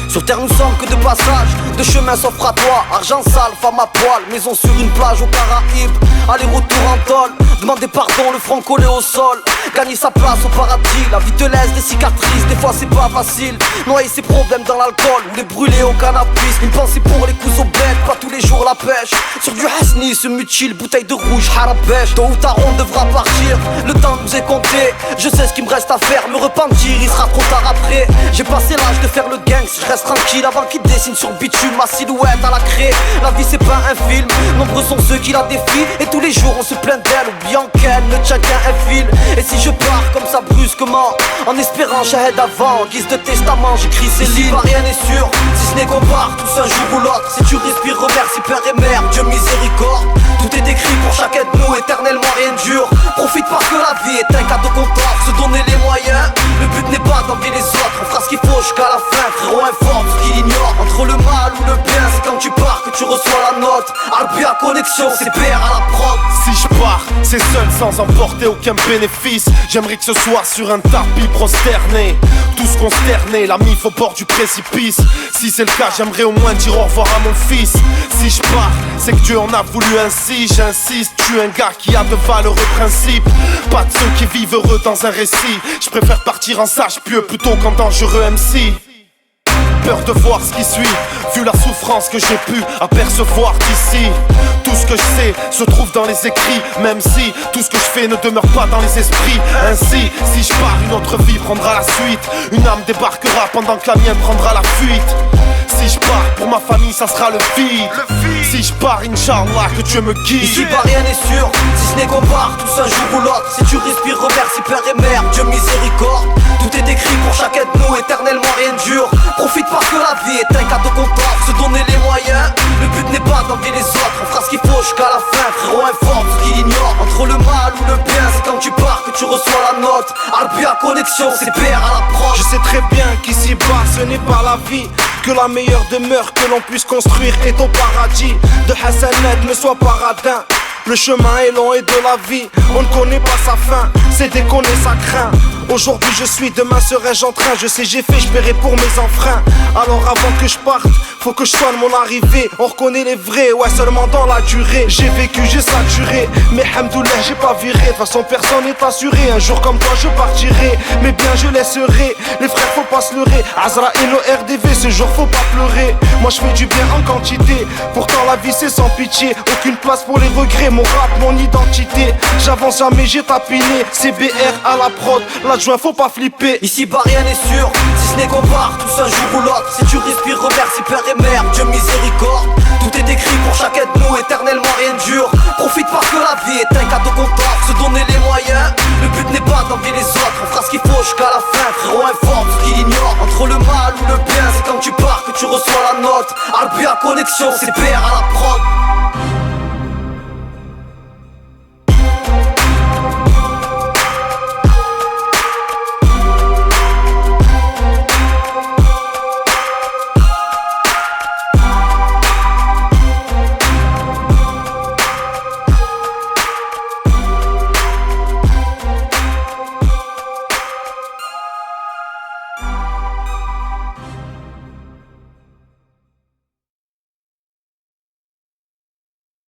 Sur terre nous sommes que de passage, de chemin s'offre à toi. Argent sale, femme à poil, maison sur une plage aux Caraïbes. Aller-retour en tôle, demander pardon, le front collé au sol. Gagner sa place au paradis, la vie te laisse des cicatrices. Des fois c'est pas facile, noyer ses problèmes dans l'alcool ou les brûler au cannabis. Une pensée pour les coups aux bêtes, pas tous les jours la pêche. Sur du hasni se mutile, bouteille de rouge, harapèche. Tôt ou tard on devra partir, le temps nous est compté. Je sais ce qu'il me reste à faire, me repentir, il sera trop tard après. J'ai passé l'âge de faire le gang, si je reste tranquille avant qu'il dessine sur bitume ma silhouette à la craie. La vie c'est pas un film, nombreux sont ceux qui la défient. Et tous les jours on se plaint d'elle, oubliant qu'elle ne tient qu'à un fil. Et si je pars comme ça brusquement, en espérant shahid avant, en guise de testament j'écris ces lignes. Rien n'est sûr, si ce n'est qu'on part tous un jour ou l'autre. Si tu respires remercie père et mère, Dieu miséricorde. Tout est écrit pour chacun de nous, éternellement rien ne dure. Profite parce que la vie est un cadeau qu'on t'offre, se donner les moyens. Le but n'est pas d'envier les autres, on fera ce qu'il faut jusqu'à la fin. Frérot informe ce qu'il ignore, entre le mal ou le bien, c'est quand tu pars que tu reçois la note. Albia connexion, c'est PR à la prod. Si je pars, c'est seul sans emporter aucun bénéfice. J'aimerais que ce soit sur un tapis prosterné, tous consternés, la mif au bord du précipice. Si c'est le cas, j'aimerais au moins dire au revoir à mon fils. Si je pars, c'est que Dieu en a voulu ainsi. J'insiste, tu es un gars qui a de valeureux principes. Pas de ceux qui vivent heureux dans un récit. Je préfère partir en sage pieux plutôt qu'en dangereux MC. Peur de voir ce qui suit, vu la souffrance que j'ai pu apercevoir d'ici. Tout ce que je sais se trouve dans les écrits, même si tout ce que je fais ne demeure pas dans les esprits. Ainsi, si je pars, une autre vie prendra la suite. Une âme débarquera pendant que la mienne prendra la fuite. Si je pars, pour ma famille ça sera le vide. Si je pars, Inch'Allah, que Dieu me guide. Ici pas rien n'est sûr, si ce n'est qu'on part tous un jour ou l'autre. Si tu respires remercie père et mère, Dieu miséricorde. Tout est écrit pour chacun de nous, éternellement rien ne dure. Profite parce que la vie est un cadeau qu'on t'offre, se donner les moyens. Le but n'est pas d'envier les autres, on fera ce qu'il faut jusqu'à la fin. Frérot informe ce qu'il ignore, entre le mal ou le bien, c'est quand tu pars que tu reçois la note. Albia connexion, c'est PR à la prod. Je sais très bien qu'ici-bas ce n'est pas la vie, que la meilleure demeure que l'on puisse construire est au paradis. De Hassanet ne sois pas radin, le chemin est long et de la vie on ne connaît pas sa fin, c'est déconner ça craint. Aujourd'hui je suis, demain serai-je en train. Je sais j'ai fait, je paierai pour mes enfreins. Alors avant que je parte, faut que je soigne mon arrivée. On reconnaît les vrais, ouais seulement dans la durée. J'ai vécu, j'ai saturé, mais hamdoulah j'ai pas viré. De toute façon personne n'est assuré, un jour comme toi je partirai. Mais bien je laisserai, les frères faut pas se leurrer. Azraïl au RDV, ce jour faut pas pleurer. Moi je fais du bien en quantité, pourtant la vie c'est sans pitié. Aucune place pour les regrets, mon rap, mon identité. J'avance jamais, j'ai tapiné, CBR à la prod. L'adjoint faut pas flipper. Ici bas rien n'est sûr, si ce n'est qu'on part tous un jour ou l'autre. Si tu respires remercie père et mère, Dieu miséricorde. Tout est écrit pour chacun de nous, éternellement rien ne dure. Profite parce que la vie est un cadeau qu'on t'offre, se donner les moyens. Le but n'est pas d'envier les autres, on fera ce qu'il faut jusqu'à la fin. Frérot informe ce qu'il ignore, entre le mal ou le bien, c'est quand tu pars que tu reçois la note. Albia connexion, c'est PR à la prod.